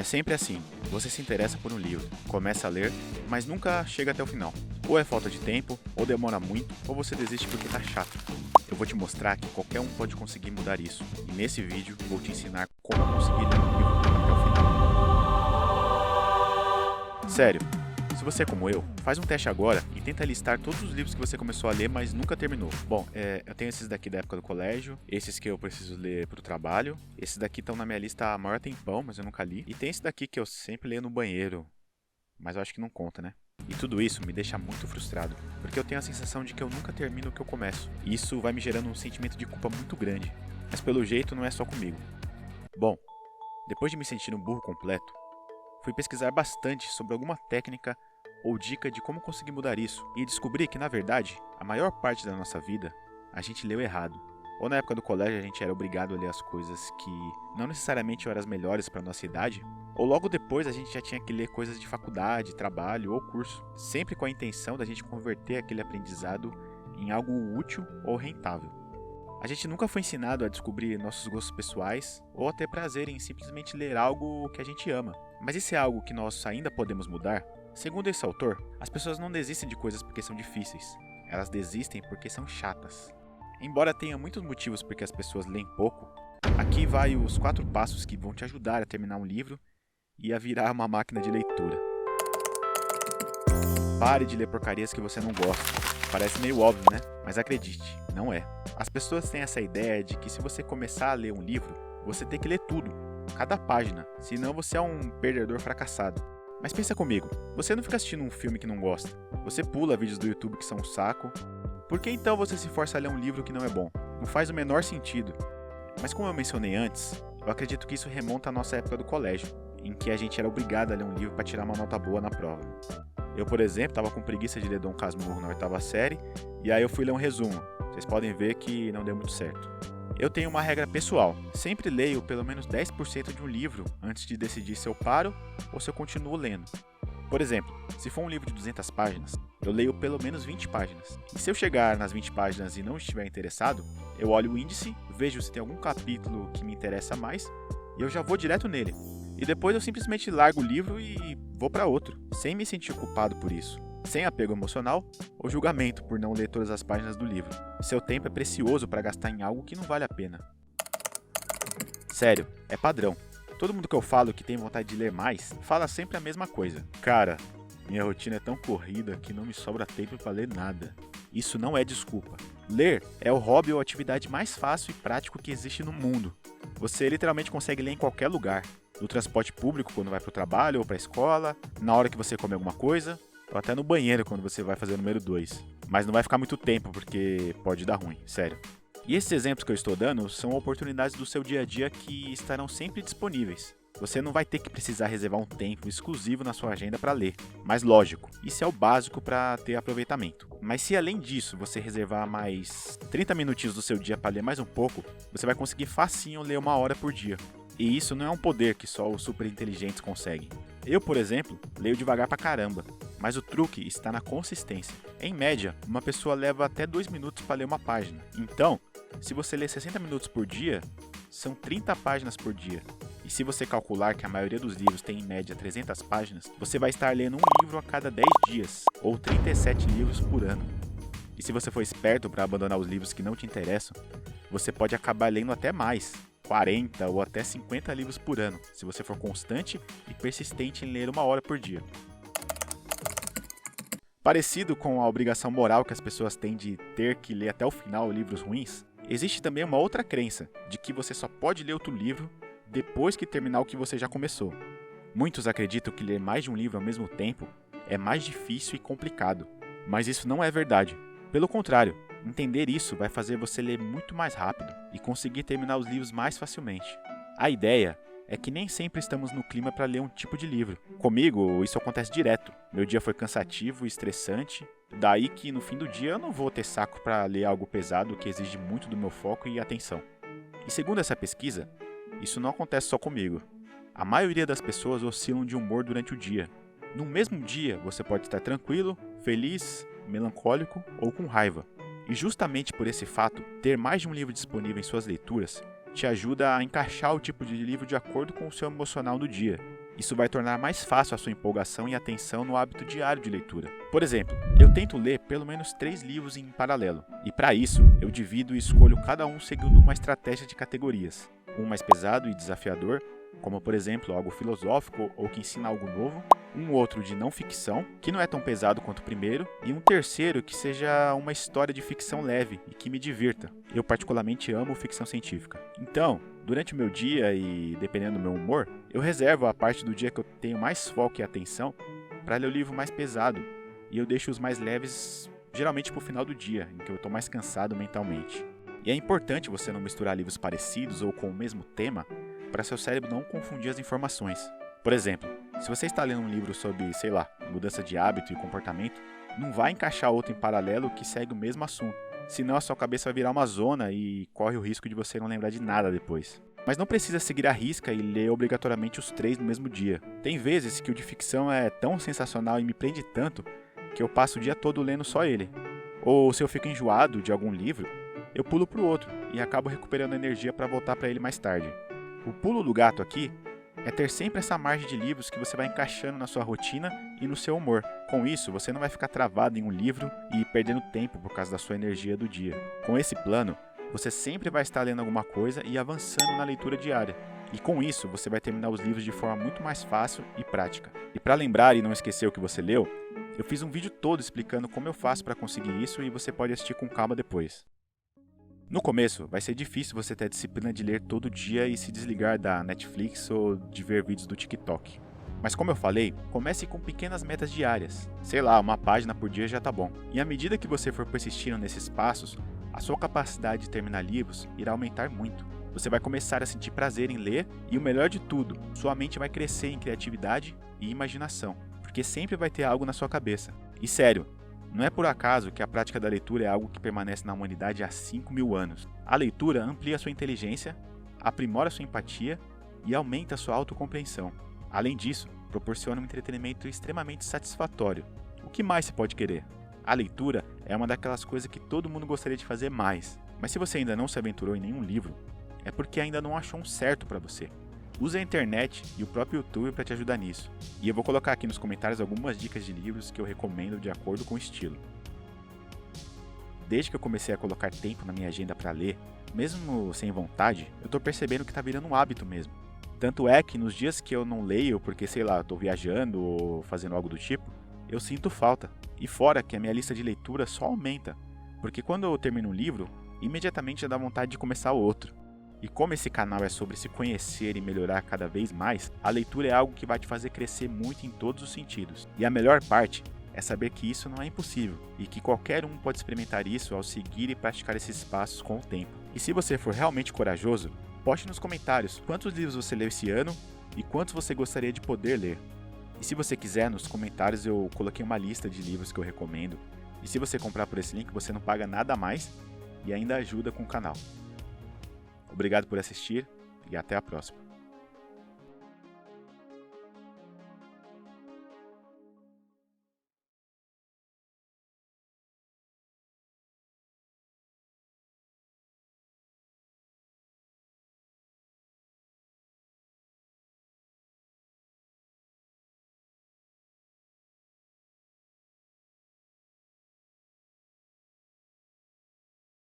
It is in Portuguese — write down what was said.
sempre assim, você se interessa por um livro, começa a ler, mas nunca chega até o final. Ou é falta de tempo, ou demora muito, ou você desiste porque tá chato. Eu vou te mostrar que qualquer um pode conseguir mudar isso, e nesse vídeo vou te ensinar como conseguir ler um livro até o final. Sério, se você é como eu, faz um teste agora e tenta listar todos os livros que você começou a ler, mas nunca terminou. Bom, eu tenho esses daqui da época do colégio, esses que eu preciso ler pro trabalho, esses daqui estão na minha lista há maior tempão, mas eu nunca li, e tem esse daqui que eu sempre leio no banheiro, mas eu acho que não conta, né? E tudo isso me deixa muito frustrado, porque eu tenho a sensação de que eu nunca termino o que eu começo, e isso vai me gerando um sentimento de culpa muito grande, mas pelo jeito não é só comigo. Bom, depois de me sentir um burro completo, fui pesquisar bastante sobre alguma técnica ou dica de como conseguir mudar isso, e descobri que, na verdade, a maior parte da nossa vida, a gente leu errado. Ou na época do colégio a gente era obrigado a ler as coisas que não necessariamente eram as melhores para nossa idade, ou logo depois a gente já tinha que ler coisas de faculdade, trabalho ou curso, sempre com a intenção da gente converter aquele aprendizado em algo útil ou rentável. A gente nunca foi ensinado a descobrir nossos gostos pessoais ou a ter prazer em simplesmente ler algo que a gente ama. Mas isso é algo que nós ainda podemos mudar? Segundo esse autor, as pessoas não desistem de coisas porque são difíceis, elas desistem porque são chatas. Embora tenha muitos motivos porque as pessoas leem pouco, aqui vai os 4 passos que vão te ajudar a terminar um livro e a virar uma máquina de leitura. Pare de ler porcarias que você não gosta. Parece meio óbvio, né? Mas acredite, não é. As pessoas têm essa ideia de que se você começar a ler um livro, você tem que ler tudo, cada página, senão você é um perdedor fracassado. Mas pensa comigo, você não fica assistindo um filme que não gosta, você pula vídeos do YouTube que são um saco. Por que então você se força a ler um livro que não é bom? Não faz o menor sentido. Mas como eu mencionei antes, eu acredito que isso remonta à nossa época do colégio, em que a gente era obrigado a ler um livro para tirar uma nota boa na prova. Eu, por exemplo, estava com preguiça de ler Dom Casmurro na 8ª série, e aí eu fui ler um resumo. Vocês podem ver que não deu muito certo. Eu tenho uma regra pessoal, sempre leio pelo menos 10% de um livro antes de decidir se eu paro ou se eu continuo lendo. Por exemplo, se for um livro de 200 páginas, eu leio pelo menos 20 páginas. E se eu chegar nas 20 páginas e não estiver interessado, eu olho o índice, vejo se tem algum capítulo que me interessa mais e eu já vou direto nele. E depois eu simplesmente largo o livro e vou para outro, sem me sentir culpado por isso, sem apego emocional ou julgamento por não ler todas as páginas do livro. Seu tempo é precioso para gastar em algo que não vale a pena. Sério, é padrão. Todo mundo que eu falo que tem vontade de ler mais, fala sempre a mesma coisa. Cara, minha rotina é tão corrida que não me sobra tempo para ler nada. Isso não é desculpa. Ler é o hobby ou atividade mais fácil e prático que existe no mundo. Você literalmente consegue ler em qualquer lugar. No transporte público quando vai para o trabalho ou para a escola, na hora que você come alguma coisa, ou até no banheiro quando você vai fazer o número 2. Mas não vai ficar muito tempo porque pode dar ruim, sério. E esses exemplos que eu estou dando são oportunidades do seu dia a dia que estarão sempre disponíveis. Você não vai ter que precisar reservar um tempo exclusivo na sua agenda para ler. Mas lógico, isso é o básico para ter aproveitamento. Mas se além disso você reservar mais 30 minutinhos do seu dia para ler mais um pouco, você vai conseguir facinho ler 1 hora por dia. E isso não é um poder que só os super inteligentes conseguem. Eu, por exemplo, leio devagar pra caramba, mas o truque está na consistência. Em média, uma pessoa leva até 2 minutos para ler uma página. Então, se você ler 60 minutos por dia, são 30 páginas por dia. E se você calcular que a maioria dos livros tem em média 300 páginas, você vai estar lendo um livro a cada 10 dias, ou 37 livros por ano. E se você for esperto para abandonar os livros que não te interessam, você pode acabar lendo até mais, 40 ou até 50 livros por ano, se você for constante e persistente em ler 1 hora por dia. Parecido com a obrigação moral que as pessoas têm de ter que ler até o final livros ruins, existe também uma outra crença de que você só pode ler outro livro depois que terminar o que você já começou. Muitos acreditam que ler mais de um livro ao mesmo tempo é mais difícil e complicado, mas isso não é verdade. Pelo contrário, entender isso vai fazer você ler muito mais rápido e conseguir terminar os livros mais facilmente. A ideia é que nem sempre estamos no clima para ler um tipo de livro. Comigo, isso acontece direto. Meu dia foi cansativo e estressante, daí que no fim do dia eu não vou ter saco para ler algo pesado que exige muito do meu foco e atenção. E segundo essa pesquisa, isso não acontece só comigo. A maioria das pessoas oscilam de humor durante o dia. No mesmo dia, você pode estar tranquilo, feliz, melancólico ou com raiva. E justamente por esse fato, ter mais de um livro disponível em suas leituras te ajuda a encaixar o tipo de livro de acordo com o seu emocional do dia. Isso vai tornar mais fácil a sua empolgação e atenção no hábito diário de leitura. Por exemplo, eu tento ler pelo menos 3 livros em paralelo, e para isso eu divido e escolho cada um seguindo uma estratégia de categorias. Um mais pesado e desafiador, como por exemplo algo filosófico ou que ensina algo novo, um outro de não ficção, que não é tão pesado quanto o primeiro, e um terceiro que seja uma história de ficção leve e que me divirta. Eu particularmente amo ficção científica. Então, durante o meu dia e dependendo do meu humor, eu reservo a parte do dia que eu tenho mais foco e atenção para ler o livro mais pesado, e eu deixo os mais leves geralmente para o final do dia, em que eu estou mais cansado mentalmente. E é importante você não misturar livros parecidos ou com o mesmo tema, para seu cérebro não confundir as informações. Por exemplo, se você está lendo um livro sobre, sei lá, mudança de hábito e comportamento, não vai encaixar outro em paralelo que segue o mesmo assunto, senão a sua cabeça vai virar uma zona e corre o risco de você não lembrar de nada depois. Mas não precisa seguir a risca e ler obrigatoriamente os 3 no mesmo dia. Tem vezes que o de ficção é tão sensacional e me prende tanto que eu passo o dia todo lendo só ele. Ou se eu fico enjoado de algum livro, eu pulo para o outro e acabo recuperando energia para voltar para ele mais tarde. O pulo do gato aqui é ter sempre essa margem de livros que você vai encaixando na sua rotina e no seu humor. Com isso, você não vai ficar travado em um livro e perdendo tempo por causa da sua energia do dia. Com esse plano, você sempre vai estar lendo alguma coisa e avançando na leitura diária. E com isso, você vai terminar os livros de forma muito mais fácil e prática. E para lembrar e não esquecer o que você leu, eu fiz um vídeo todo explicando como eu faço para conseguir isso e você pode assistir com calma depois. No começo, vai ser difícil você ter a disciplina de ler todo dia e se desligar da Netflix ou de ver vídeos do TikTok. Mas como eu falei, comece com pequenas metas diárias. Sei lá, uma página por dia já tá bom. E à medida que você for persistindo nesses passos, a sua capacidade de terminar livros irá aumentar muito. Você vai começar a sentir prazer em ler e o melhor de tudo, sua mente vai crescer em criatividade e imaginação, porque sempre vai ter algo na sua cabeça. E sério, não é por acaso que a prática da leitura é algo que permanece na humanidade há 5.000 anos. A leitura amplia sua inteligência, aprimora sua empatia e aumenta sua autocompreensão. Além disso, proporciona um entretenimento extremamente satisfatório. O que mais se pode querer? A leitura é uma daquelas coisas que todo mundo gostaria de fazer mais. Mas se você ainda não se aventurou em nenhum livro, é porque ainda não achou um certo para você. Use a internet e o próprio YouTube para te ajudar nisso. E eu vou colocar aqui nos comentários algumas dicas de livros que eu recomendo de acordo com o estilo. Desde que eu comecei a colocar tempo na minha agenda para ler, mesmo sem vontade, eu tô percebendo que tá virando um hábito mesmo. Tanto é que nos dias que eu não leio porque, sei lá, tô viajando ou fazendo algo do tipo, eu sinto falta. E fora que a minha lista de leitura só aumenta, porque quando eu termino um livro, imediatamente já dá vontade de começar outro. E como esse canal é sobre se conhecer e melhorar cada vez mais, a leitura é algo que vai te fazer crescer muito em todos os sentidos. E a melhor parte é saber que isso não é impossível e que qualquer um pode experimentar isso ao seguir e praticar esses passos com o tempo. E se você for realmente corajoso, poste nos comentários quantos livros você leu esse ano e quantos você gostaria de poder ler. E se você quiser, nos comentários eu coloquei uma lista de livros que eu recomendo. E se você comprar por esse link, você não paga nada a mais e ainda ajuda com o canal. Obrigado por assistir e até a próxima.